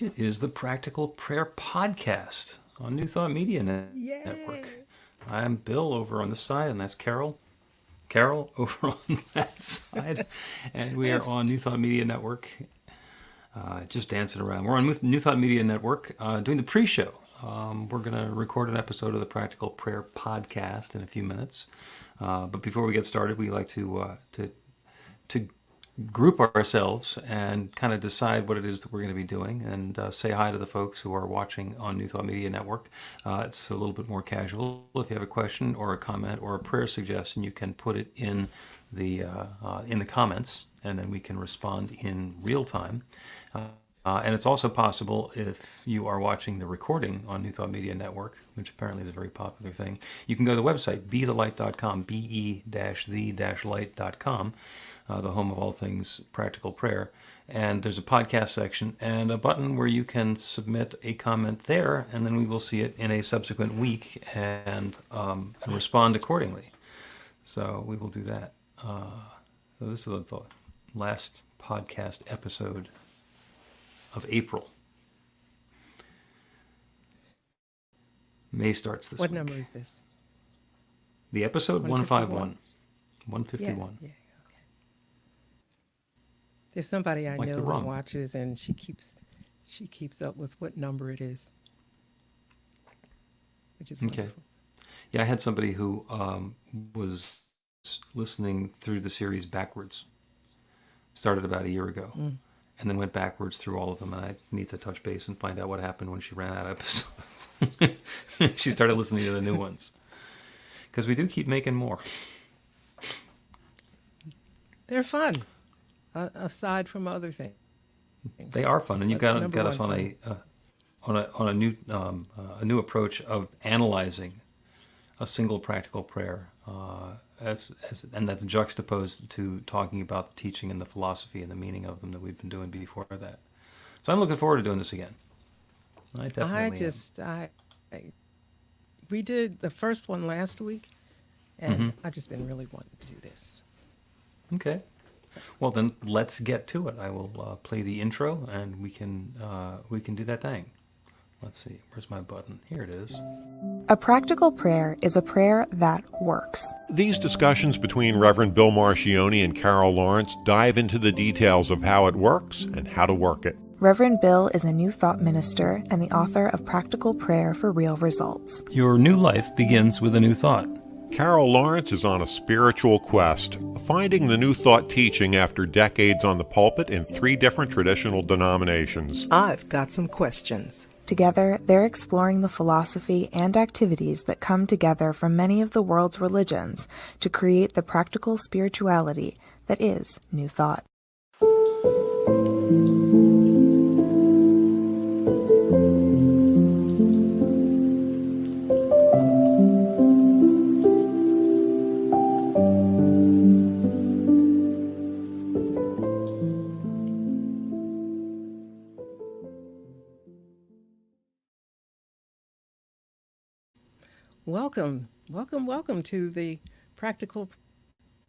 It is the Practical Prayer Podcast on New Thought Media Network. Yay! I'm Bill over on this side, and that's Carol. Carol over on that side. And we are It's on New Thought Media Network, just dancing around. We're on New Thought Media Network doing the pre show. We're going to record an episode of the Practical Prayer Podcast in a few minutes. But before we get started, we like to group ourselves and kind of decide what it is that we're going to be doing and say hi to the folks who are watching on New Thought Media Network. It's a little bit more casual. If you have a question or a comment or a prayer suggestion, you can put it in the comments, and then we can respond in real time. And it's also possible, if you are watching the recording on New Thought Media Network, which apparently is a very popular thing, you can go to the website, bethelight.com, be-the-light.com, the home of all things practical prayer. And there's a podcast section and a button where you can submit a comment there, and then we will see it in a subsequent week and respond accordingly. So we will do that. So this is the last podcast episode of April. May starts this what week. number is this? The episode 151. 151. 151. Yeah. Okay. There's somebody I Like the know rum. who watches, and she keeps up with what number it is, which is Okay. wonderful. Yeah, I had somebody who was listening through the series backwards. Started about a year ago. And then went backwards through all of them, and I need to touch base and find out what happened when she ran out of episodes. She started listening to the new ones. Because we do keep making more. They're fun, aside from other things. They are fun, and you've got Number us on one a new approach of analyzing a single practical prayer, and that's juxtaposed to talking about the teaching and the philosophy and the meaning of them that we've been doing before that. So I'm looking forward to doing this again. I definitely We did the first one last week, and I just been really wanting to do this. am. Okay. Well, then let's get to it. I will play the intro, and we can do that thing. Let's see. Where's my button? Here it is. A practical prayer is a prayer that works. These discussions between Reverend Bill Marchiony and Carol Lawrence dive into the details of how it works and how to work it. Reverend Bill is a New Thought minister and the author of Practical Prayer for Real Results. Your new life begins with a new thought. Carol Lawrence is on a spiritual quest, finding the New Thought teaching after decades on the pulpit in 3 different traditional denominations. I've got some questions. Together, they're exploring the philosophy and activities that come together from many of the world's religions to create the practical spirituality that is New Thought. Welcome to the Practical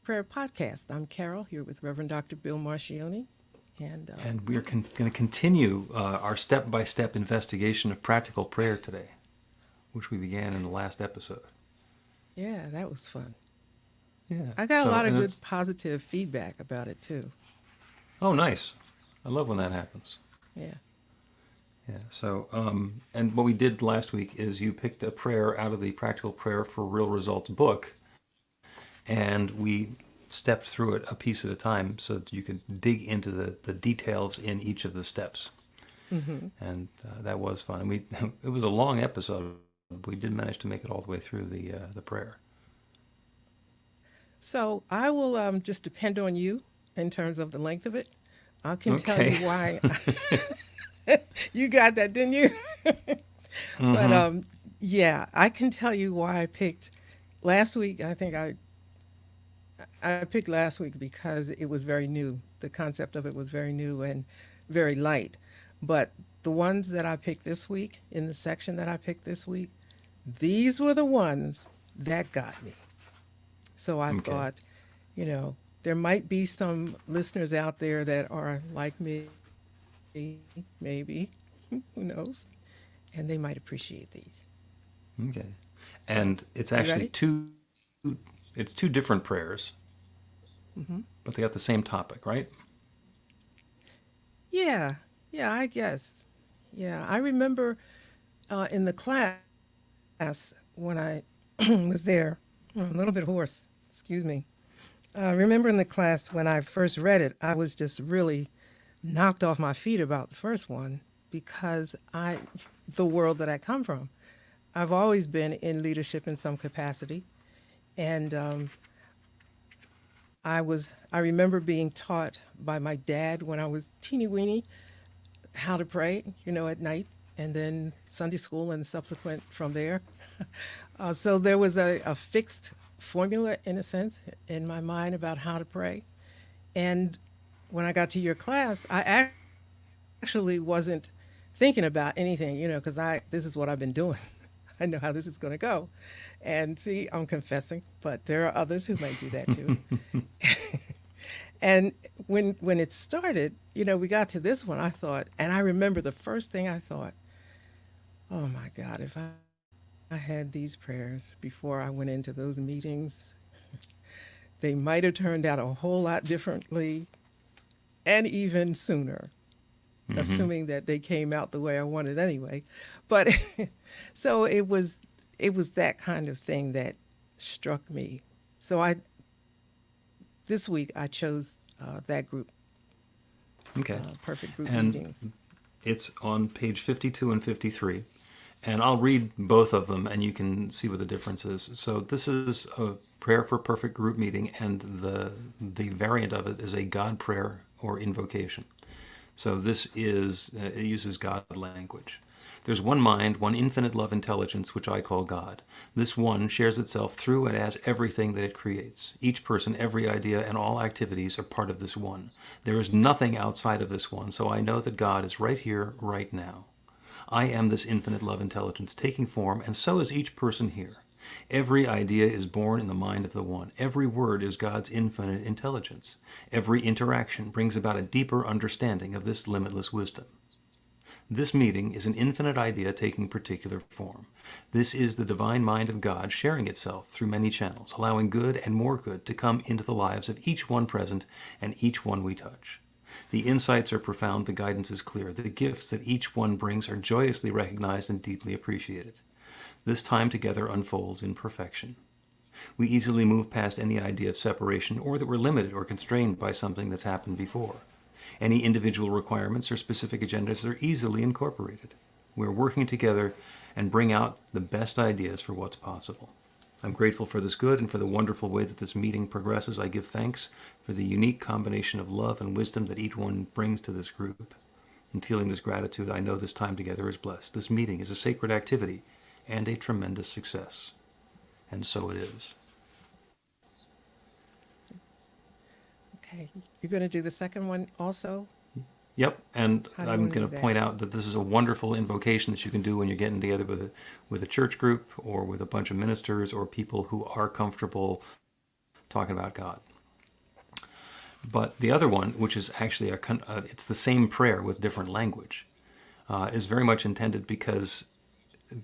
Prayer Podcast. I'm Carol, here with Reverend Dr. Bill Marchiony. And we're going to continue our step-by-step investigation of practical prayer today, which we began in the last episode. yeah, that was fun. Yeah. I got a lot of and good it's- positive feedback about it, too. Oh, nice. I love when that happens. Yeah. Yeah. So, and what we did last week is you picked a prayer out of the Practical Prayer for Real Results book, and we stepped through it a piece at a time so that you could dig into the details in each of the steps. And that was fun. And it was a long episode. We did manage to make it all the way through the prayer. So I will just depend on you in terms of the length of it. I can tell Okay. you why. You got that, didn't you? But yeah, I can tell you why I picked last week. I think I picked last week because it was very new. The concept of it was very new and very light. But the ones that I picked this week, in the section that I picked this week, these were the ones that got me. So I Okay. thought, there might be some listeners out there that are like me, maybe, Who knows? And they might appreciate these. Okay. So, And it's you actually ready? two different prayers, but they got the same topic, right? Yeah, yeah, I guess. Yeah, I remember in the class when I was there. I'm a little bit hoarse. Excuse me. I remember in the class when I first read it, I was just really knocked off my feet about the first one because the world that I come from, I've always been in leadership in some capacity, and I remember being taught by my dad when I was teeny weeny how to pray, at night, and then Sunday school and subsequent from there. So there was a fixed formula, in a sense, in my mind about how to pray. And when I got to your class, I actually wasn't thinking about anything, because this is what I've been doing. I know how this is going to go. And see, I'm confessing, but there are others who may do that too. And when it started, we got to this one, I thought, and I remember the first thing I thought, oh my God, if I had these prayers before I went into those meetings, they might have turned out a whole lot differently and even sooner, assuming that they came out the way I wanted anyway. But so it was that kind of thing that struck me. So this week I chose that group, Okay. Perfect Group And Meetings. it's on page 52 and 53. And I'll read both of them and you can see what the difference is. So this is a prayer for perfect group meeting, and the variant of it is a God prayer or invocation. So this it uses God language. There's one mind, one infinite love intelligence, which I call God. This one shares itself through and as everything that it creates. Each person, every idea, and all activities are part of this one. There is nothing outside of this one, so I know that God is right here, right now. I am this infinite love intelligence taking form, and so is each person here. Every idea is born in the mind of the one. Every word is God's infinite intelligence. Every interaction brings about a deeper understanding of this limitless wisdom. This meeting is an infinite idea taking particular form. This is the divine mind of God sharing itself through many channels, allowing good and more good to come into the lives of each one present and each one we touch. The insights are profound, the guidance is clear, the gifts that each one brings are joyously recognized and deeply appreciated. This time together unfolds in perfection. We easily move past any idea of separation or that we're limited or constrained by something that's happened before. Any individual requirements or specific agendas are easily incorporated. We're working together and bring out the best ideas for what's possible. I'm grateful for this good and for the wonderful way that this meeting progresses. I give thanks for the unique combination of love and wisdom that each one brings to this group. In feeling this gratitude, I know this time together is blessed. This meeting is a sacred activity and a tremendous success. And so it is. Okay, you're going to do the second one also? Yep, and How do you I'm want to going do to that? point out that this is a wonderful invocation that you can do when you're getting together with a church group or with a bunch of ministers or people who are comfortable talking about God. But the other one, which is actually it's the same prayer with different language, is very much intended because,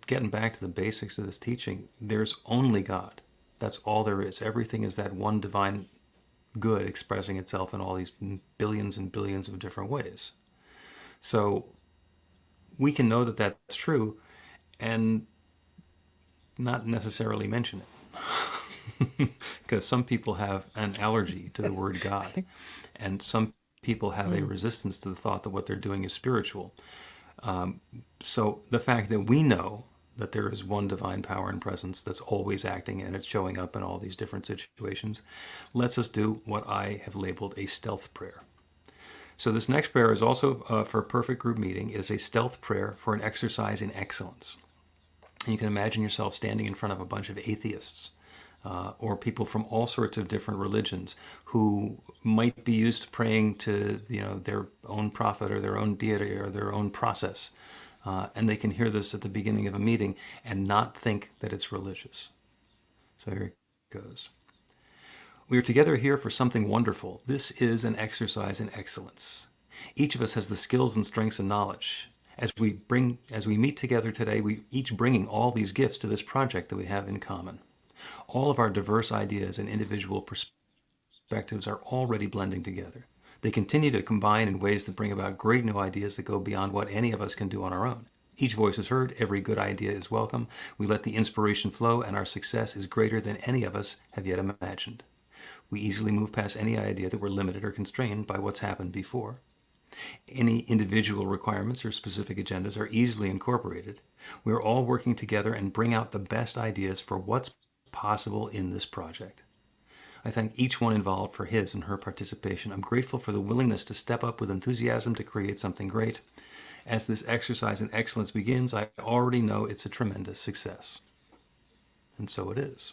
getting back to the basics of this teaching, there's only God. That's all there is. Everything is that one divine good expressing itself in all these billions and billions of different ways. So we can know that that's true and not necessarily mention it. Because some people have an allergy to the word God, and some people have a resistance to the thought that what they're doing is spiritual. So the fact that we know that there is one divine power and presence that's always acting and it's showing up in all these different situations lets us do what I have labeled a stealth prayer. So this next prayer is also for a perfect group meeting. It is a stealth prayer for an exercise in excellence. And you can imagine yourself standing in front of a bunch of atheists or people from all sorts of different religions who might be used to praying to their own prophet or their own deity or their own process. And they can hear this at the beginning of a meeting and not think that it's religious. So here it goes. We are together here for something wonderful. This is an exercise in excellence. Each of us has the skills and strengths and knowledge, As we meet together today, we each bringing all these gifts to this project that we have in common. All of our diverse ideas and individual perspectives are already blending together. They continue to combine in ways that bring about great new ideas that go beyond what any of us can do on our own. Each voice is heard, every good idea is welcome. We let the inspiration flow, and our success is greater than any of us have yet imagined. We easily move past any idea that we're limited or constrained by what's happened before. Any individual requirements or specific agendas are easily incorporated. We are all working together and bring out the best ideas for what's possible in this project. I thank each one involved for his and her participation. I'm grateful for the willingness to step up with enthusiasm to create something great. As this exercise in excellence begins, I already know it's a tremendous success. And so it is.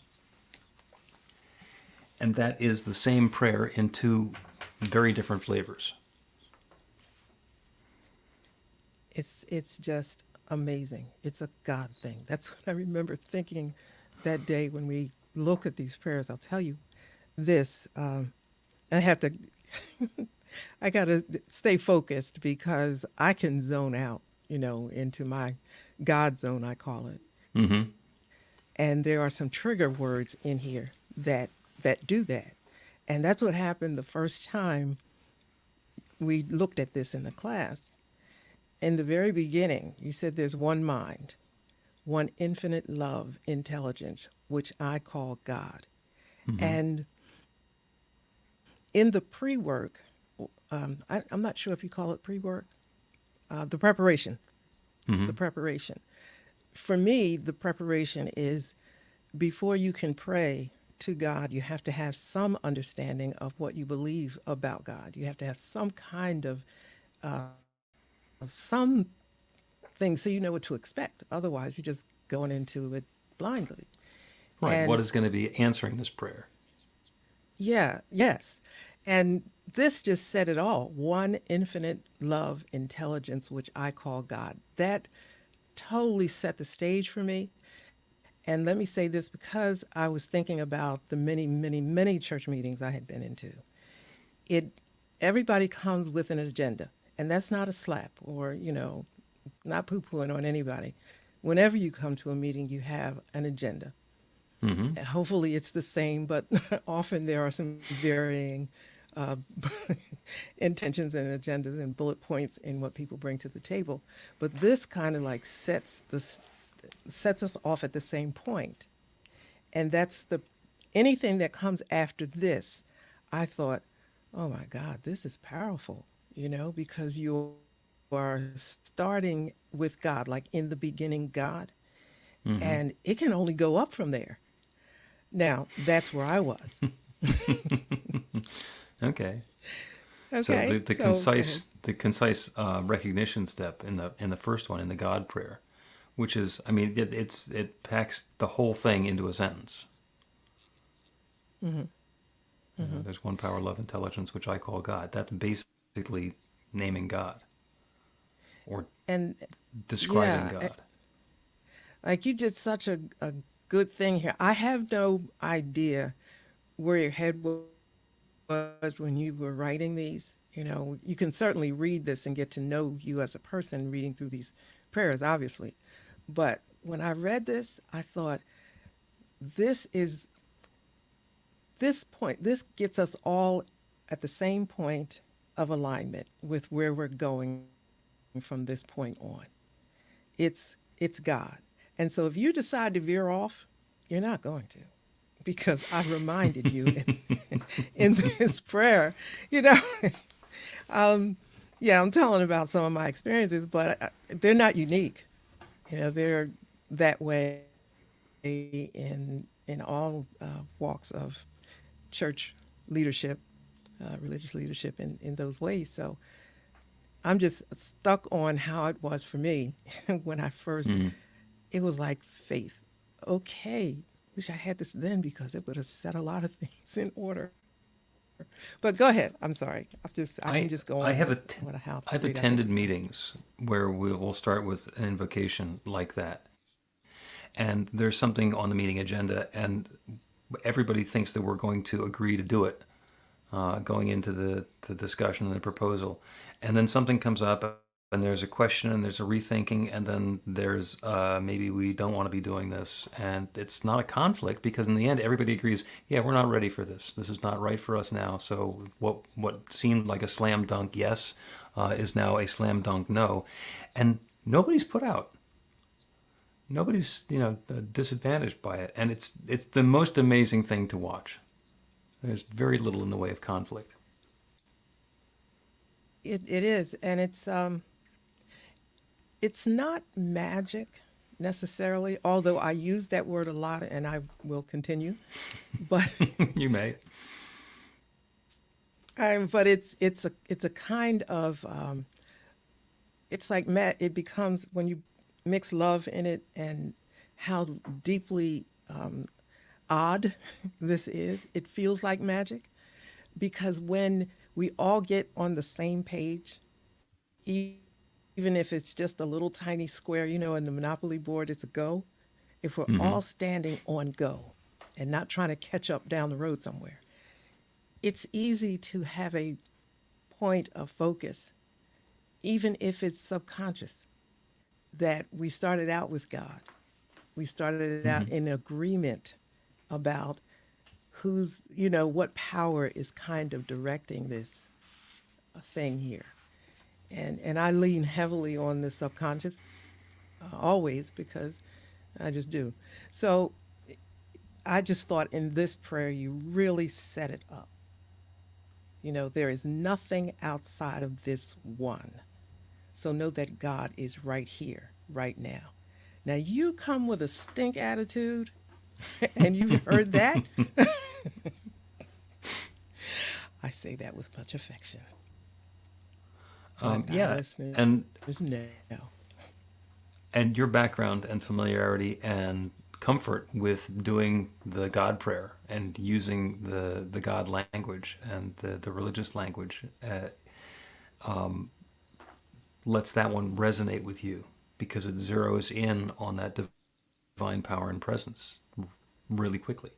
And that is the same prayer in two very different flavors. It's just amazing. It's a God thing. That's what I remember thinking that day when we look at these prayers. I'll tell you this. I have to, I got to stay focused because I can zone out, into my God zone, I call it. Mm-hmm. And there are some trigger words in here that do that. And that's what happened the first time we looked at this in the class. In the very beginning, you said there's one mind, one infinite love, intelligence, which I call God. Mm-hmm. And in the pre-work, I'm not sure if you call it pre-work, the preparation, Mm-hmm. the preparation. For me, the preparation is before you can pray to God, you have to have some understanding of what you believe about God. You have to have some kind of some things so you know what to expect. Otherwise, you're just going into it blindly. Right. And what is going to be answering this prayer? yeah, yes. And this just said it all. One infinite love, intelligence, which I call God. That totally set the stage for me. And let me say this because I was thinking about the many, many, many church meetings I had been into. Everybody comes with an agenda. And that's not a slap or, not poo-pooing on anybody. Whenever you come to a meeting, you have an agenda. Mm-hmm. And hopefully it's the same, but often there are some varying intentions and agendas and bullet points in what people bring to the table. But this kind of like sets us off at the same point. And that's anything that comes after this, I thought, oh my God, this is powerful. Because you are starting with God, like in the beginning, God, Mm-hmm. and it can only go up from there. Now, that's where I was. Okay. Okay. So the concise recognition step in the first one in the God prayer, which is, it packs the whole thing into a sentence. Mm-hmm. Mm-hmm. There's one power, love, intelligence, which I call God. That's basically naming God or And describing yeah, God. like you did such a good thing here. I have no idea where your head was when you were writing these. You can certainly read this and get to know you as a person reading through these prayers, obviously. But when I read this, I thought, this gets us all at the same point of alignment with where we're going from this point on. It's God. And so if you decide to veer off, you're not going to, because I reminded you in this prayer, I'm telling about some of my experiences, but they're not unique. They're that way in all walks of church leadership, religious leadership in those ways. So I'm just stuck on how it was for me when I first, it was like faith. Okay, wish I had this then because it would have set a lot of things in order. But go ahead. I'm sorry. I can just go on. I've attended meetings where we will start with an invocation like that. And there's something on the meeting agenda, and everybody thinks that we're going to agree to do it, going into the discussion and the proposal. And then something comes up, and there's a question and there's a rethinking, and then there's maybe we don't want to be doing this, and it's not a conflict because in the end everybody agrees, yeah, we're not ready for this. This is not right for us now. So what seemed like a slam dunk yes is now a slam dunk no, and nobody's put out. Nobody's disadvantaged by it, and it's the most amazing thing to watch. There's very little in the way of conflict. It is, and it's not magic necessarily, although I use that word a lot, and I will continue. But You may. but it's a kind of it's like it becomes when you mix love in it and how deeply odd this is. It feels like magic because when we all get on the same page, even if it's just a little tiny square, in the Monopoly board, it's a go. If we're all standing on go and not trying to catch up down the road somewhere, it's easy to have a point of focus, even if it's subconscious, that we started out with God. We started it out in agreement about what power is kind of directing this thing here. And I lean heavily on the subconscious always because I just do. So I just thought in this prayer, you really set it up. There is nothing outside of this one. So know that God is right here, right now. Now you come with a stink attitude, and you've heard that. I say that with much affection. Yeah, Listeners and know. and your background and familiarity and comfort with doing the God prayer and using the God language and the religious language lets that one resonate with you because it zeroes in on that divine power and presence really quickly.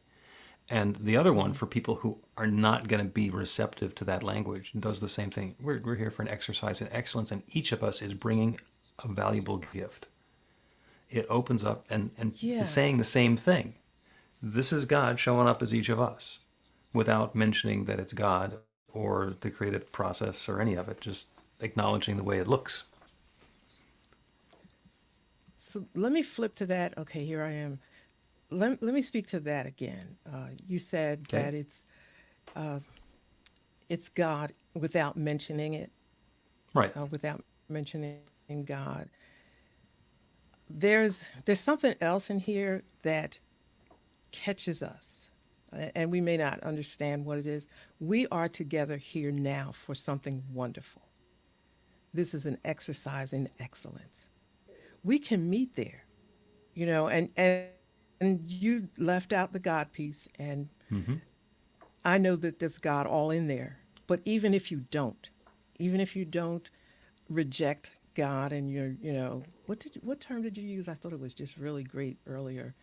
And the other one, for people who are not going to be receptive to that language, does the same thing. We're here for an exercise in excellence, and each of us is bringing a valuable gift. It opens up and Yeah. is saying the same thing. This is God showing up as each of us without mentioning that it's God or the creative process or any of it, just acknowledging the way it looks. So let me flip to that. Okay, here I am. Let me speak to that again. You said Okay. that it's God without mentioning it, Right. without mentioning God. There's something else in here that catches us, and we may not understand what it is. We are together here now for something wonderful. This is an exercise in excellence. We can meet there, and you left out the God piece, and I know that there's God all in there. But even if you don't reject God, and what term did you use? I thought it was just really great earlier.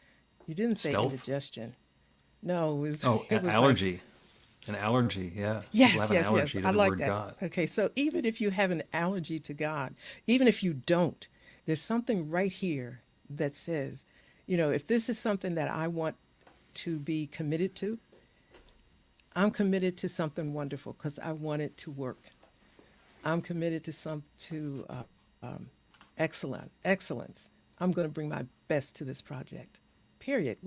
You didn't say Stealth? indigestion. No, it was. Oh, It was like, allergy. An allergy, yeah. yes, People have an yes, yes. allergy to I the like word that. God. Okay, so even if you have an allergy to God, even if you don't, there's something right here that says, if this is something that I want to be committed to, I'm committed to something wonderful because I want it to work. I'm committed to excellence. I'm going to bring my best to this project. Period.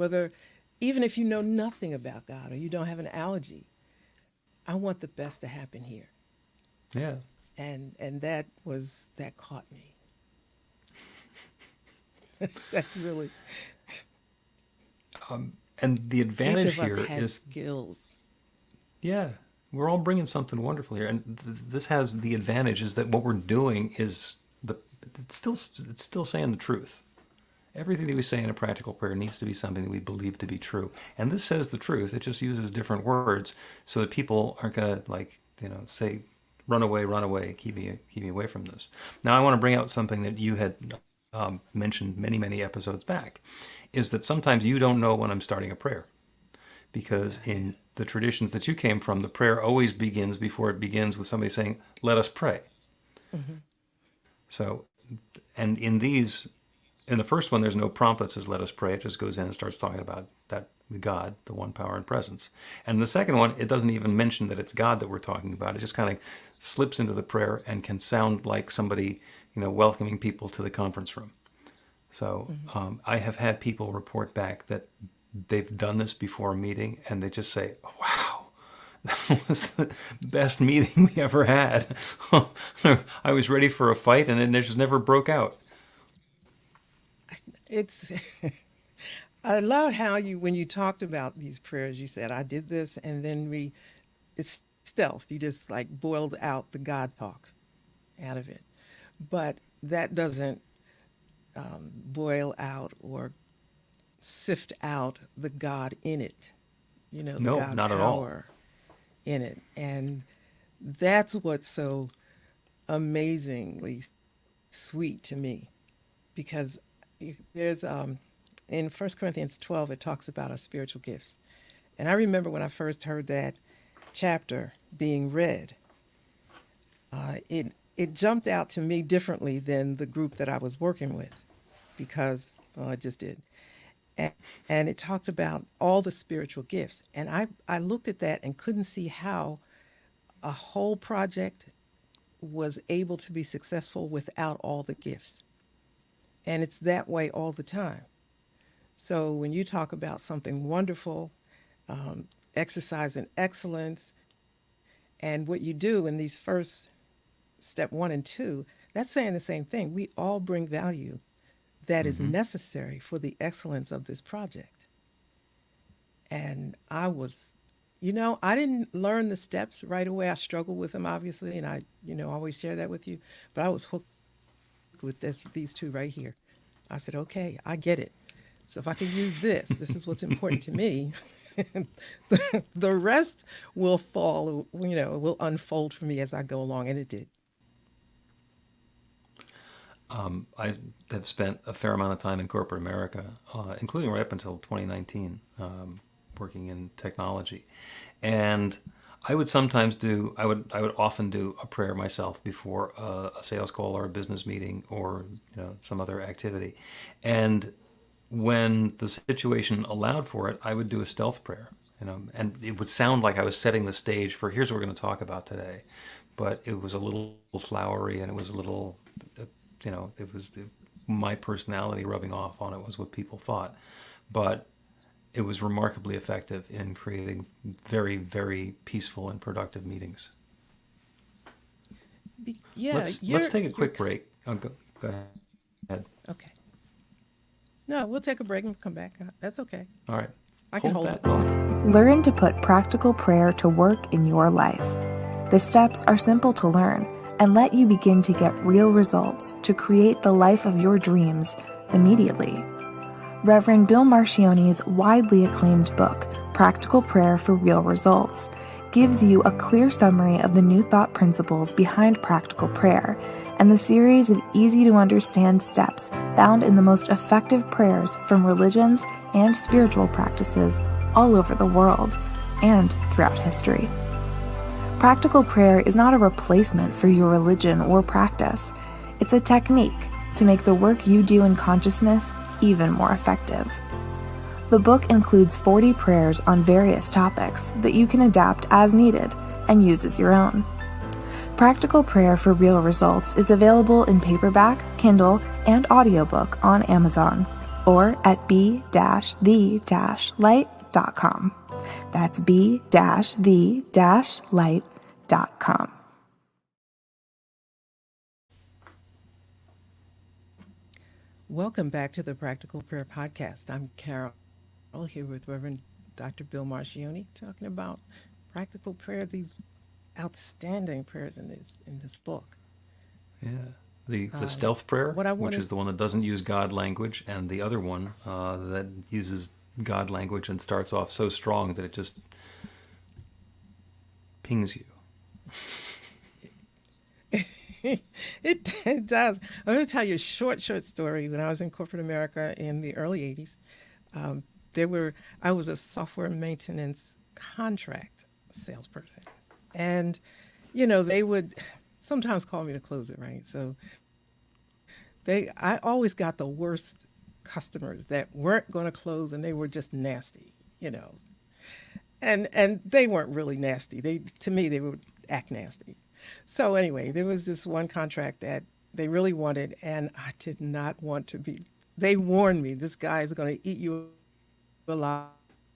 Even if you know nothing about God or you don't have an allergy, I want the best to happen here. Yeah. And that caught me. That really. And the Each advantage of us here has is, skills. yeah, we're all bringing something wonderful here. And this has the advantage is that what we're doing is, it's still saying the truth. Everything that we say in a practical prayer needs to be something that we believe to be true. And this says the truth. It just uses different words so that people aren't going to, say, run away, keep me away from this. Now, I want to bring out something that you had mentioned many, many episodes back, is that sometimes you don't know when I'm starting a prayer. Because in the traditions that you came from, the prayer always begins before it begins with somebody saying, let us pray. So, and in the first one, there's no prompt that says, let us pray. It just goes in and starts talking about that God, the one power and presence. And the second one, it doesn't even mention that it's God that we're talking about. It just kind of slips into the prayer and can sound like somebody, welcoming people to the conference room. So I have had people report back that they've done this before a meeting and they just say, wow, that was the best meeting we ever had. I was ready for a fight and it just never broke out. It's I love how when you talked about these prayers, you said, I did this, and then it's stealth. You just like boiled out the God talk out of it. But that doesn't boil out or sift out the God in it, the No, God not at all. power in it. And that's what's so amazingly sweet to me, because there's in 1 Corinthians 12, it talks about our spiritual gifts. And I remember when I first heard that chapter being read, it jumped out to me differently than the group that I was working with, because, well, it just did. And it talked about all the spiritual gifts. And I looked at that and couldn't see how a whole project was able to be successful without all the gifts. And it's that way all the time. So when you talk about something wonderful, exercise in excellence, and what you do in these first step 1 and 2, that's saying the same thing. We all bring value that is necessary for the excellence of this project. And I didn't learn the steps right away. I struggled with them, obviously, and I always share that with you. But I was hooked with these two right here. I said, okay, I get it. So if I can use this is what's important to me. The rest will fall, will unfold for me as I go along, and it did. I have spent a fair amount of time in corporate America, including right up until 2019, working in technology. And I would often do a prayer myself before a sales call or a business meeting or some other activity. And when the situation allowed for it, I would do a stealth prayer, and it would sound like I was setting the stage for here's what we're going to talk about today. But it was a little flowery, and it was a little, it was my personality rubbing off on it was what people thought. But it was remarkably effective in creating very, very peaceful and productive meetings. Yeah, let's take a quick break. Oh, go ahead. Okay. No, we'll take a break and come back. That's okay. All right. I can hold it. Learn to put practical prayer to work in your life. The steps are simple to learn and let you begin to get real results to create the life of your dreams immediately. Reverend Bill Marchiony's widely acclaimed book, Practical Prayer for Real Results, gives you a clear summary of the New Thought principles behind practical prayer and the series of easy-to-understand steps found in the most effective prayers from religions and spiritual practices all over the world and throughout history. Practical prayer is not a replacement for your religion or practice. It's a technique to make the work you do in consciousness even more effective. The book includes 40 prayers on various topics that you can adapt as needed and use as your own. Practical Prayer for Real Results is available in paperback, Kindle, and audiobook on Amazon or at b-the-light.com. That's b-the-light.com. Welcome back to the Practical Prayer Podcast. I'm Carol here with Reverend Dr. Bill Marchiony talking about practical prayer, these outstanding prayers in this book. Yeah. The stealth prayer, which is the one that doesn't use God language, and the other one that uses God language and starts off so strong that it just pings you. It does. I'm going to tell you a short story. When I was in corporate America in the early 80s, I was a software maintenance contract salesperson. And, they would sometimes call me to close it, right? So I always got the worst customers that weren't going to close and they were just nasty, you know. And they weren't really nasty. They to me they would act nasty. So anyway, there was this one contract that they really wanted and I did not want to be. They warned me this guy is going to eat you alive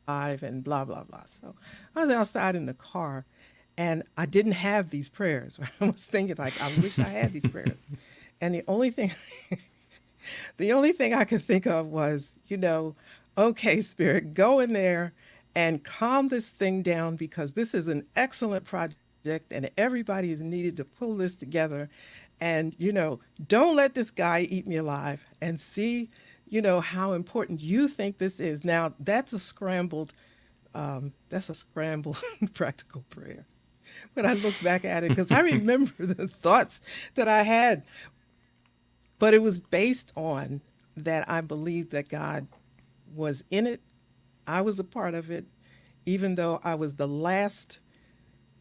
and blah blah blah. So I was outside in the car and I didn't have these prayers. I was thinking like I wish I had these prayers. And the only thing I could think of was, you know, okay, Spirit, go in there and calm this thing down because this is an excellent project and everybody is needed to pull this together. And, you know, don't let this guy eat me alive and see, you know, how important you think this is. Now, that's a scrambled practical prayer. When I look back at it, because I remember the thoughts that I had, but it was based on that I believed that God was in it. I was a part of it, even though I was the last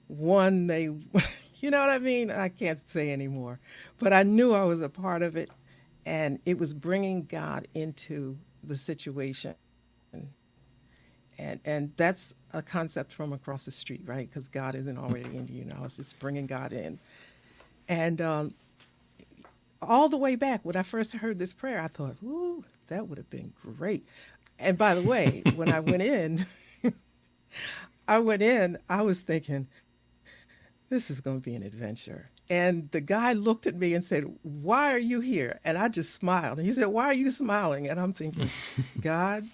one they, you know what I mean? I can't say anymore, but I knew I was a part of it and it was bringing God into the situation. And that's a concept from across the street, right? Because God isn't already in you. I was just bringing God in. And all the way back, when I first heard this prayer, I thought, ooh, that would have been great. And by the way, when I went in, I was thinking, this is going to be an adventure. And the guy looked at me and said, why are you here? And I just smiled. And he said, why are you smiling? And I'm thinking, God,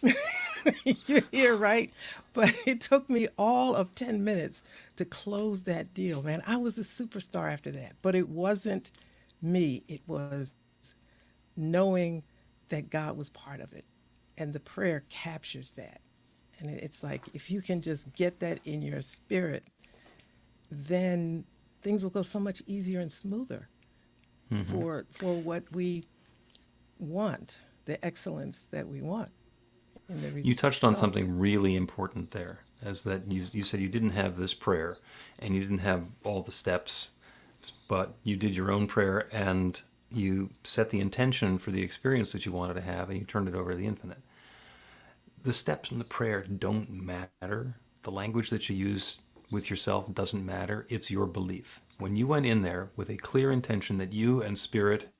you're here, right? But it took me all of 10 minutes to close that deal, man. I was a superstar after that. But it wasn't me. It was knowing that God was part of it. And the prayer captures that. And it's like, if you can just get that in your spirit, then things will go so much easier and smoother for what we want, the excellence that we want. You touched on something really important there, as that you said you didn't have this prayer and you didn't have all the steps, but you did your own prayer and you set the intention for the experience that you wanted to have and you turned it over to the infinite. The steps in the prayer don't matter. The language that you use with yourself doesn't matter. It's your belief. When you went in there with a clear intention that you and Spirit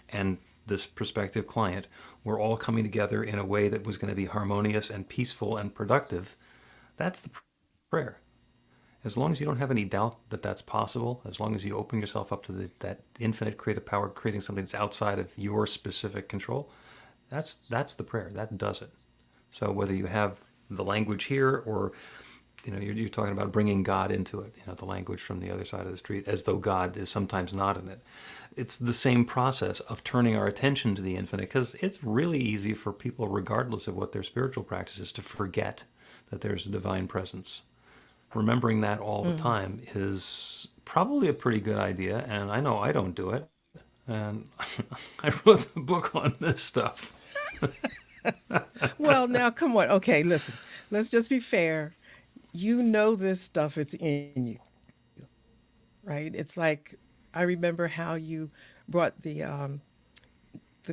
and this prospective client were all coming together in a way that was going to be harmonious and peaceful and productive, that's the prayer. As long as you don't have any doubt that that's possible, as long as you open yourself up to that infinite creative power, creating something that's outside of your specific control, that's the prayer. That does it. So whether you have the language here or you're talking about bringing God into it, the language from the other side of the street, as though God is sometimes not in it. It's the same process of turning our attention to the infinite, because it's really easy for people, regardless of what their spiritual practice is, to forget that there's a divine presence. Remembering that all the time is probably a pretty good idea, and I know I don't do it. And I wrote the book on this stuff. Well, now, come on. Okay, listen. Let's just be fair. You know this stuff, it's in you, right? It's like, I remember how you brought the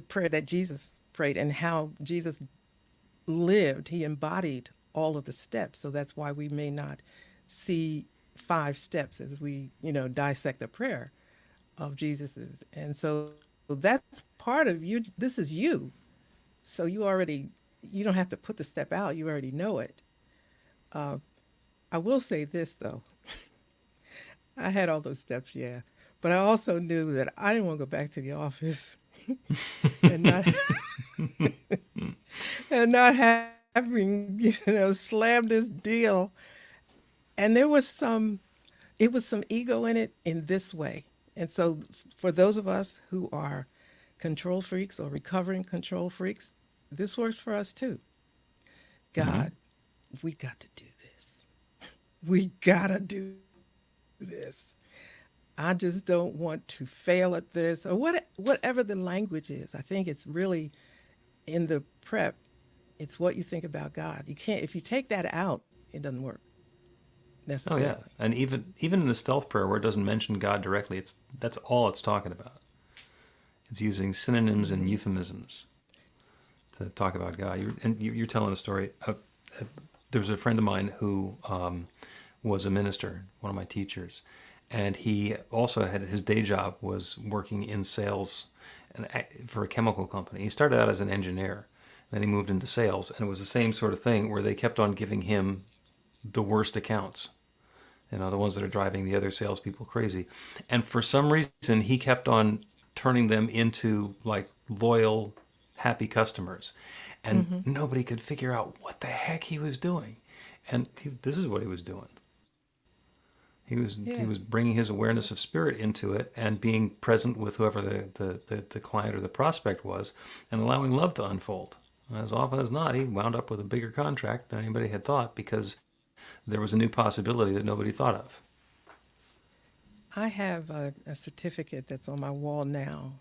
prayer that Jesus prayed and how Jesus lived. He embodied all of the steps. So that's why we may not see 5 steps as we, dissect the prayer of Jesus's. And so that's part of you. This is you. So you don't have to put the step out. You already know it. I will say this, though. I had all those steps, yeah. But I also knew that I didn't want to go back to the office and not and not having, slammed this deal. And it was some ego in it in this way. And so for those of us who are control freaks or recovering control freaks, this works for us too. God, we got to do this. We gotta do this. I just don't want to fail at this, or whatever the language is. I think it's really in the prep. It's what you think about God. You can't, if you take that out, it doesn't work necessarily. Oh yeah, and even in the stealth prayer where it doesn't mention God directly, that's all it's talking about. It's using synonyms and euphemisms to talk about God. You're telling a story. There was a friend of mine who was a minister, one of my teachers, and he also had his day job was working in sales for a chemical company. He started out as an engineer, then he moved into sales, and it was the same sort of thing where they kept on giving him the worst accounts, the ones that are driving the other salespeople crazy. And for some reason, he kept on turning them into like loyal, happy customers, and nobody could figure out what the heck he was doing. And this is what he was doing. He was bringing his awareness of spirit into it and being present with whoever the client or the prospect was, and allowing love to unfold. As often as not, he wound up with a bigger contract than anybody had thought because there was a new possibility that nobody thought of. I have a certificate that's on my wall now.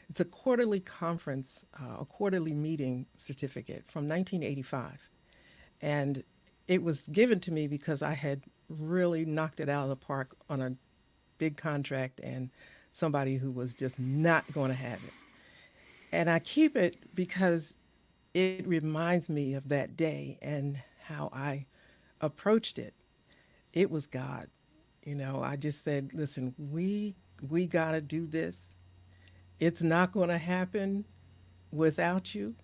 It's a quarterly conference, a quarterly meeting certificate from 1985, and it was given to me because I had really knocked it out of the park on a big contract and somebody who was just not going to have it. And I keep it because it reminds me of that day and how I approached it. It was God. I just said, listen, we got to do this. It's not going to happen without you.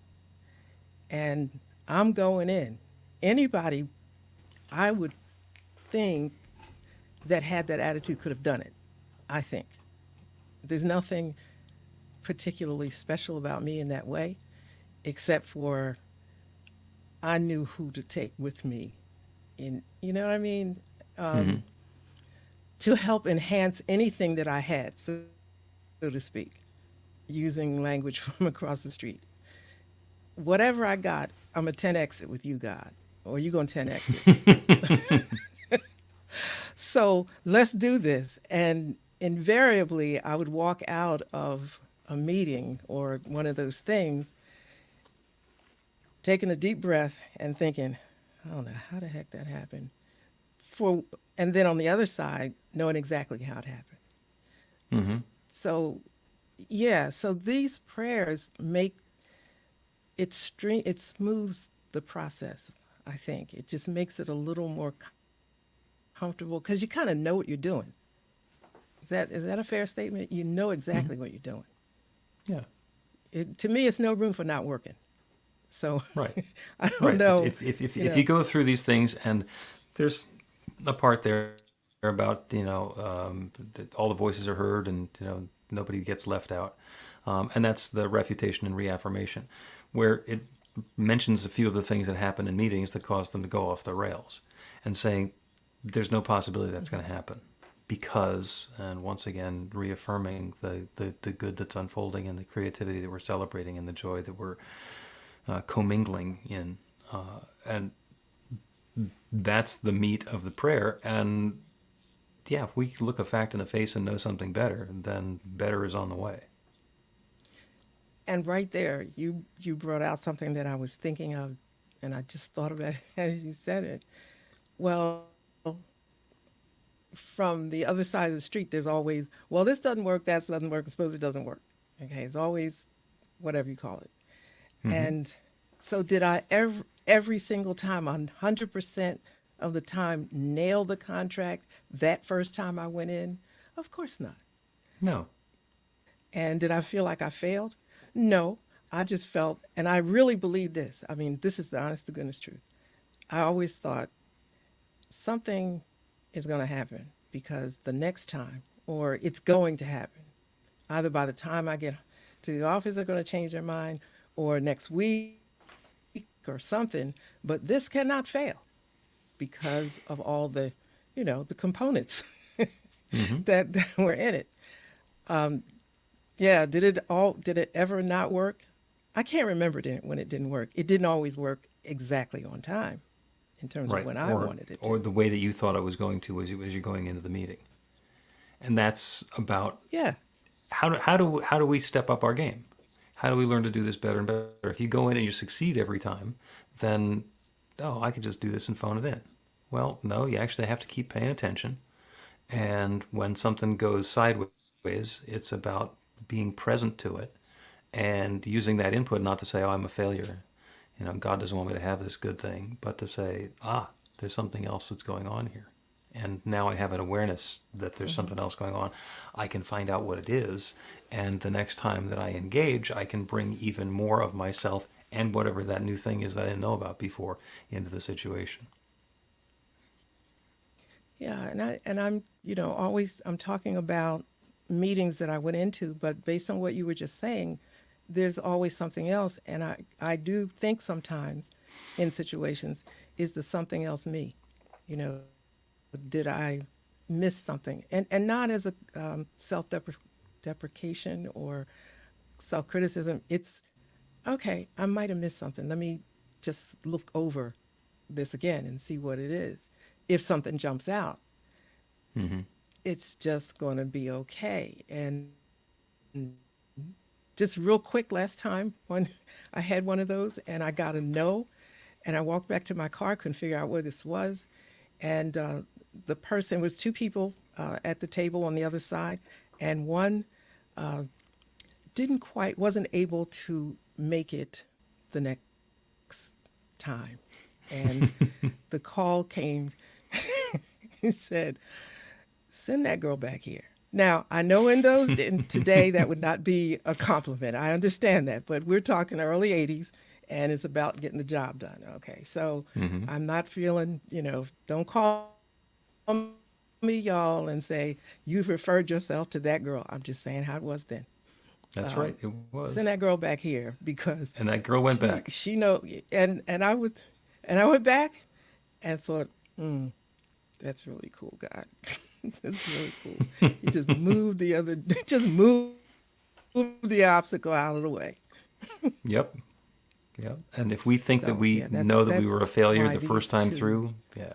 And I'm going in. Anybody, I would think, that had that attitude could have done it, I think. There's nothing particularly special about me in that way, except for I knew who to take with me you know what I mean? To help enhance anything that I had, so to speak, using language from across the street. Whatever I got, I'm a 10X it with you, God, or you going to 10X it. So let's do this. And invariably, I would walk out of a meeting or one of those things, taking a deep breath and thinking, I don't know how the heck that happened. And then on the other side, knowing exactly how it happened. So these prayers make it smooths the process, I think. It just makes it a little more comfortable because you kind of know what you're doing. Is that a fair statement? You know exactly what you're doing. Yeah. To me, it's no room for not working. So Right. I don't Right. know. If you go through these things, and there's a part there about that all the voices are heard, and nobody gets left out, and that's the refutation and reaffirmation, where it mentions a few of the things that happen in meetings that cause them to go off the rails, and saying there's no possibility that's going to happen because, and once again reaffirming the good that's unfolding and the creativity that we're celebrating and the joy that we're commingling in, and that's the meat of the prayer. And yeah, if we look a fact in the face and know something better, then better is on the way. And right there, you brought out something that I was thinking of, and I just thought about it as you said it. Well, from the other side of the street, there's always, well, this doesn't work, that doesn't work, suppose it doesn't work. Okay, it's always whatever you call it. And so did I every single time, 100% of the time, nail the contract that first time I went in? Of course not. No. And did I feel like I failed? No. I just felt, and I really believe this. I mean, this is the honest to goodness truth. I always thought something is going to happen because the next time, or it's going to happen. Either by the time I get to the office, they're going to change their mind, or next week or something. But this cannot fail because of all the, the components that were in it. Did it ever not work? I can't remember when it didn't work. It didn't always work exactly on time in terms of when I wanted it to. Or the way that you thought it was going to as you're going into the meeting. And that's about how do we step up our game? How do we learn to do this better and better? If you go in and you succeed every time, then, I can just do this and phone it in. Well, no, you actually have to keep paying attention. And when something goes sideways, ways, it's about being present to it and using that input not to say, oh, I'm a failure. God doesn't want me to have this good thing, but to say, there's something else that's going on here. And now I have an awareness that there's something else going on. I can find out what it is. And the next time that I engage, I can bring even more of myself and whatever that new thing is that I didn't know about before into the situation. Yeah, I'm always I'm talking about meetings that I went into, but based on what you were just saying, there's always something else, and I do think sometimes in situations, is the something else me? You know, did I miss something? And not as a self-deprecation or self-criticism. It's okay, I might have missed something. Let me just look over this again and see what it is. If something jumps out, it's just going to be okay. And just real quick, last time when I had one of those and I got a no, and I walked back to my car, couldn't figure out where this was. And the person was two people at the table on the other side, and one wasn't able to make it the next time. And the call came and said, send that girl back here. Now, I know today that would not be a compliment. I understand that, but we're talking early 80s and it's about getting the job done. Okay, so I'm not feeling, don't call me, y'all, and say, you've referred yourself to that girl. I'm just saying how it was then. That's right, it was. Send that girl back here because And that girl went back. She and I went back and thought, that's really cool, God. That's really cool. You just moved the obstacle out of the way. Yep. And if we think So, that we yeah, know that we were a that's failure why the first these time two- through, yeah.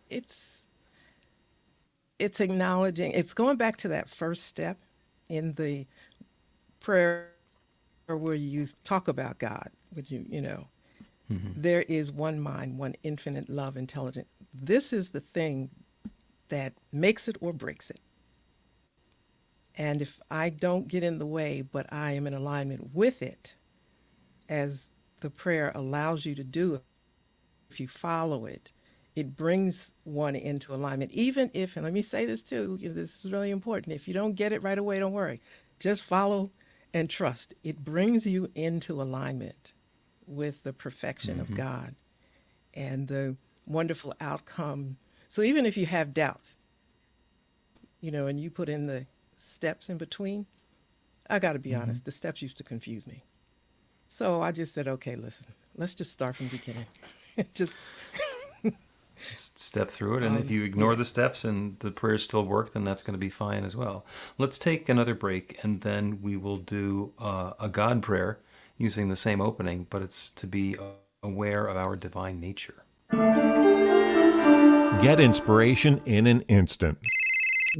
It's acknowledging, it's going back to that first step in the prayer where you talk about God, which there is one mind, one infinite love, intelligence. This is the thing that makes it or breaks it. And if I don't get in the way, but I am in alignment with it, as the prayer allows you to do, if you follow it, it brings one into alignment. Even if, and let me say this too, this is really important. If you don't get it right away, don't worry. Just follow and trust. It brings you into alignment with the perfection of God and the wonderful outcome. So even if you have doubts, and you put in the steps in between, I got to be honest, the steps used to confuse me. So I just said, okay, listen, let's just start from the beginning. Just step through it, and if you ignore the steps and the prayers still work, then that's going to be fine as well. Let's take another break, and then we will do a God prayer using the same opening, but it's to be aware of our divine nature. Get inspiration in an instant.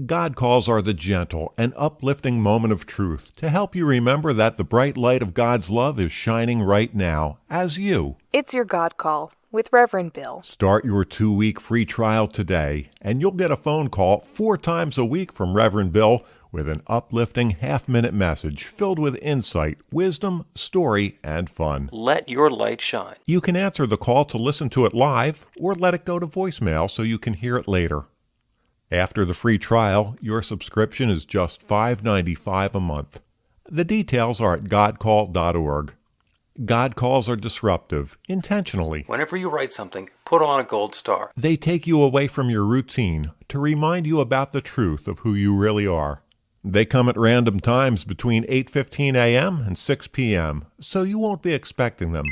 God calls are the gentle and uplifting moment of truth to help you remember that the bright light of God's love is shining right now as you. It's your God Call with Reverend Bill. Start your 2-week free trial today, and you'll get a phone call 4 times a week from Reverend Bill with an uplifting half-minute message filled with insight, wisdom, story, and fun. Let your light shine. You can answer the call to listen to it live or let it go to voicemail so you can hear it later. After the free trial, your subscription is just $5.95 a month. The details are at godcall.org. God calls are disruptive, intentionally. Whenever you write something, put on a gold star. They take you away from your routine to remind you about the truth of who you really are. They come at random times between 8:15 a.m. and 6 p.m., so you won't be expecting them.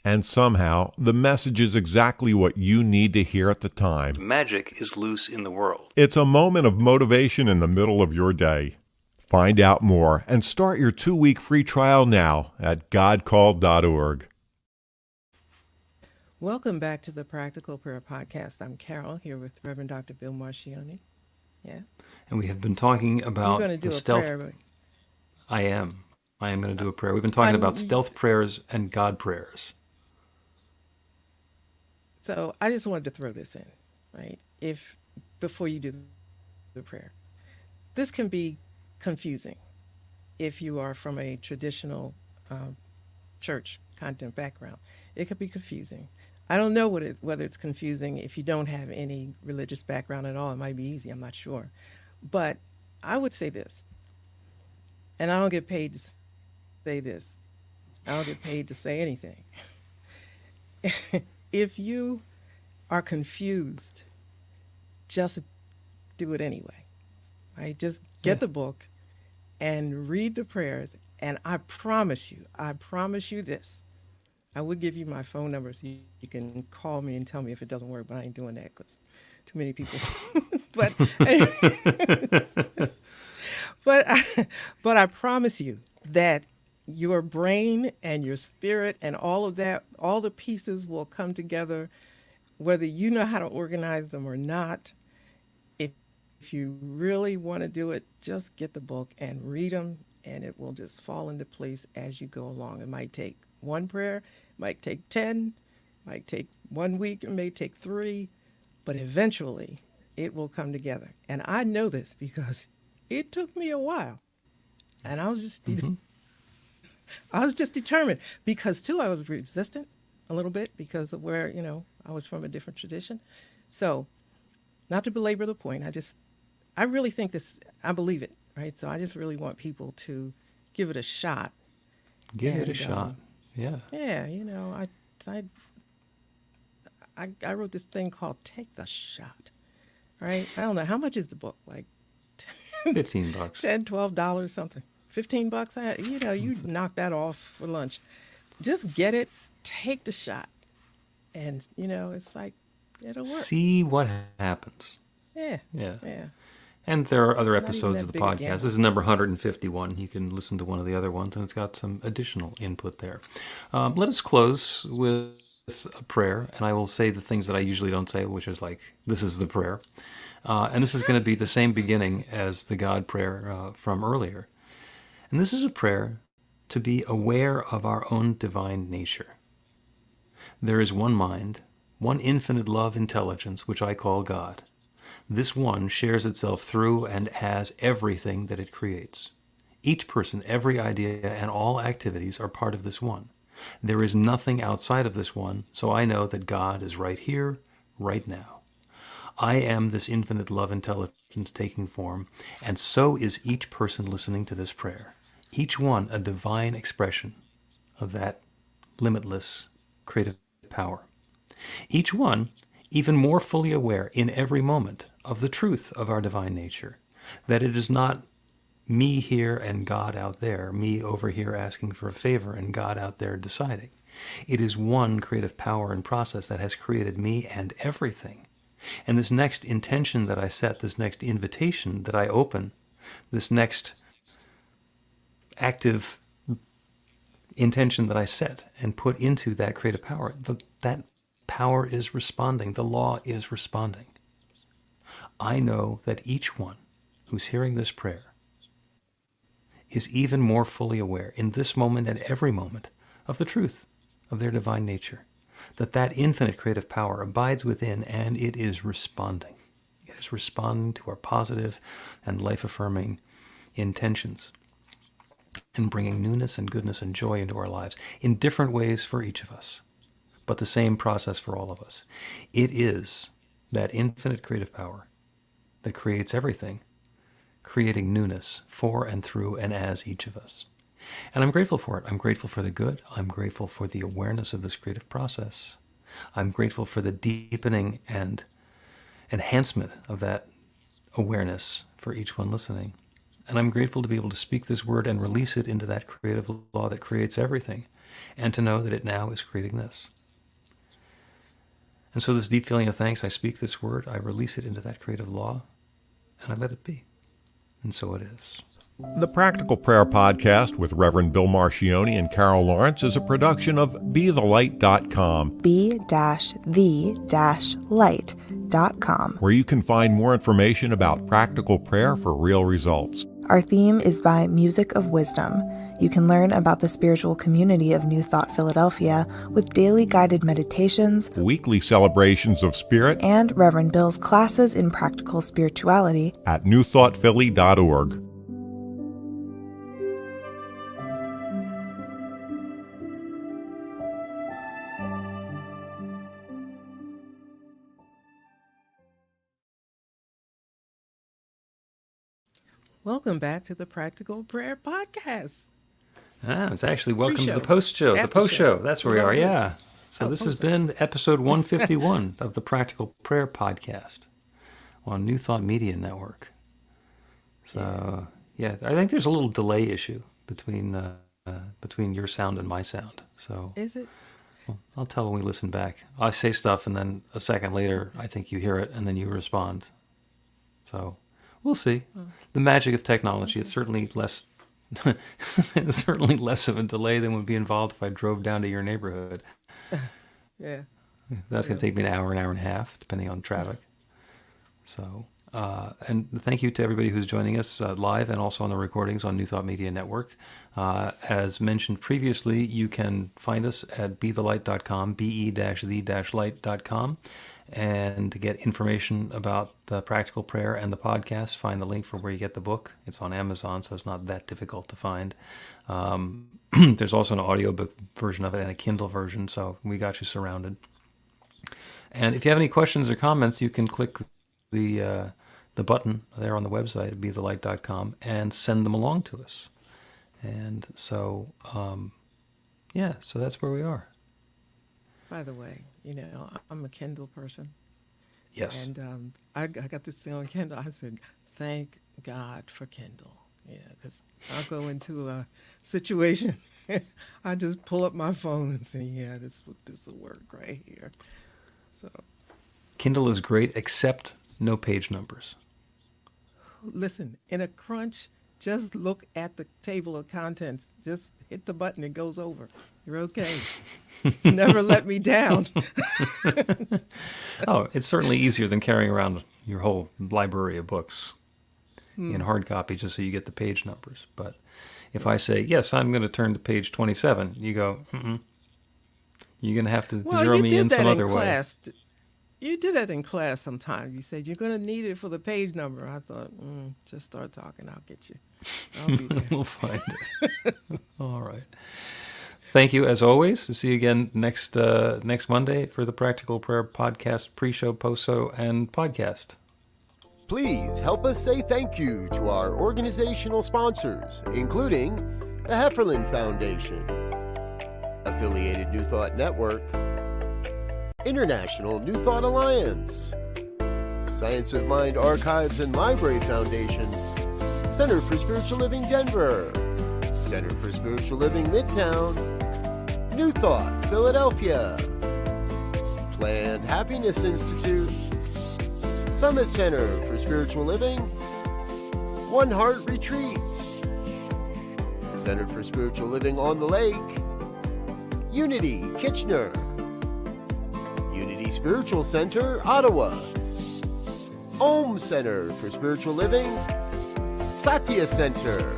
And somehow, the message is exactly what you need to hear at the time. Magic is loose in the world. It's a moment of motivation in the middle of your day. Find out more and start your 2-week free trial now at godcall.org. welcome back to the Practical Prayer Podcast. I'm Carol here with Reverend Dr. Bill Marchiony. Yeah. And we have been talking about You're going to do the a stealth. prayer. I am going to do a prayer. We've been talking about stealth prayers and God prayers. So I just wanted to throw this in, right? If before you do the prayer. This can be confusing if you are from a traditional church content background. It could be confusing. I don't know whether it's confusing if you don't have any religious background at all. It might be easy, I'm not sure. But I would say this, and I don't get paid to say this. I don't get paid to say anything. If you are confused, just do it anyway. Right? Just get the book and read the prayers. And I promise you this. I would give you my phone number so you can call me and tell me if it doesn't work, but I ain't doing that because too many people. but I promise you that your brain and your spirit and all of that, all the pieces will come together, whether you know how to organize them or not. If you really want to do it, just get the book and read them, and it will just fall into place as you go along. It might take one prayer, it might take 10, might take 1 week, it may take 3, but eventually it will come together. And I know this because it took me a while, and I was just determined because too I was resistant a little bit because of where I was from a different tradition. So, not to belabor the point, I really think this. I believe it, right? So I just really want people to give it a shot. Give it a shot. Yeah. Yeah, I wrote this thing called "Take the Shot," right? I don't know how much is the book, like $15. $10, $12, something. $15. You knock that off for lunch. Just get it, take the shot, and it's like it'll work. See what happens. Yeah. Yeah. Yeah. And there are other Not even episodes that of the big a podcast. gamble. This is number 151. You can listen to one of the other ones, and it's got some additional input there. Let us close with a prayer, and I will say the things that I usually don't say, which is like, this is the prayer. And this is going to be the same beginning as the God prayer from earlier. And this is a prayer to be aware of our own divine nature. There is one mind, one infinite love intelligence, which I call God. This one shares itself through and as everything that it creates. Each person, every idea, and all activities are part of this one. There is nothing outside of this one, so I know that God is right here, right now. I am this infinite love intelligence taking form, and so is each person listening to this prayer. Each one a divine expression of that limitless creative power. Each one even more fully aware in every moment of the truth of our divine nature, that it is not me here and God out there, me over here asking for a favor and God out there deciding. It is one creative power and process that has created me and everything. And this next intention that I set, this next invitation that I open, this next active intention that I set and put into that creative power, that power is responding. The law is responding. I know that each one who's hearing this prayer is even more fully aware in this moment and every moment of the truth of their divine nature, that infinite creative power abides within and it is responding. It is responding to our positive and life-affirming intentions and bringing newness and goodness and joy into our lives in different ways for each of us, but the same process for all of us. It is that infinite creative power that creates everything, creating newness for and through and as each of us. And I'm grateful for it. I'm grateful for the good. I'm grateful for the awareness of this creative process. I'm grateful for the deepening and enhancement of that awareness for each one listening. And I'm grateful to be able to speak this word and release it into that creative law that creates everything, and to know that it now is creating this. And so this deep feeling of thanks, I speak this word, I release it into that creative law, and I let it be. And so it is. The Practical Prayer Podcast with Reverend Bill Marchiony and Carol Lawrence is a production of BeTheLight.com, be-the-light.com. where you can find more information about practical prayer for real results. Our theme is by Music of Wisdom. You can learn about the spiritual community of New Thought Philadelphia with daily guided meditations, weekly celebrations of spirit and Reverend Bill's classes in practical spirituality at newthoughtphilly.org. Welcome back to the Practical Prayer Podcast. It's actually welcome to the Pre-show. post show. The After post show. show. That's where we are. Yeah. So this has post-show. been episode 151 of the Practical Prayer Podcast on New Thought Media Network. So yeah, I think there's a little delay issue between your sound and my sound. So Is it? I'll tell when we listen back. I say stuff, and then a second later, I think you hear it, and then you respond. So we'll see. The magic of technology. It's certainly less. It's certainly less of a delay than would be involved if I drove down to your neighborhood. Yeah. That's going to take me an hour and a half, depending on traffic. So, and thank you to everybody who's joining us live and also on the recordings on New Thought Media Network. As mentioned previously, you can find us at bethelight.com, be-the-light.com. And to get information about the Practical Prayer and the podcast, find the link for where you get the book. It's on Amazon, so it's not that difficult to find. There's also an audiobook version of it and a Kindle version, so we got you surrounded. And if you have any questions or comments, you can click the button there on the website at bethelight.com and send them along to us. And so, so that's where we are. By the way, I'm a Kindle person. Yes. And I got this thing on Kindle. I said, thank God for Kindle. Yeah, because I'll go into a situation. I just pull up my phone and say, yeah, this will work right here. So Kindle is great, except no page numbers. listen, in a crunch, just look at the table of contents. Just hit the button, it goes over. You're okay. It's never let me down. Oh, it's certainly easier than carrying around your whole library of books in hard copy just so you get the page numbers. But if I say, yes, I'm going to turn to page 27, you go, you're going to have to zero me in some other way. Class. You did that in class sometime. You said, you're going to need it for the page number. I thought, just start talking. I'll get you. I'll be there. We'll find it. All right. Thank you, as always. See you again next Monday for the Practical Prayer Podcast pre-show, post-show, and podcast. Please help us say thank you to our organizational sponsors, including the Hefferland Foundation, Affiliated New Thought Network, International New Thought Alliance, Science of Mind Archives and Library Foundation, Center for Spiritual Living Denver, Center for Spiritual Living Midtown, New Thought Philadelphia, Planned Happiness Institute, Summit Center for Spiritual Living, One Heart Retreats, Center for Spiritual Living on the Lake, Unity Kitchener, Unity Spiritual Center Ottawa, Om Center for Spiritual Living, Satya Center,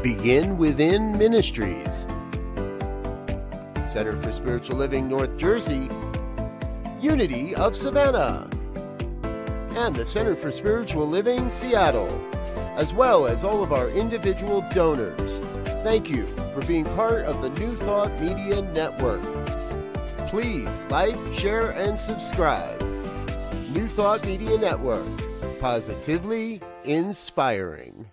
Begin Within Ministries, Center for Spiritual Living North Jersey, Unity of Savannah, and the Center for Spiritual Living Seattle, as well as all of our individual donors. Thank you for being part of the New Thought Media Network. Please like, share, and subscribe. New Thought Media Network, positively inspiring.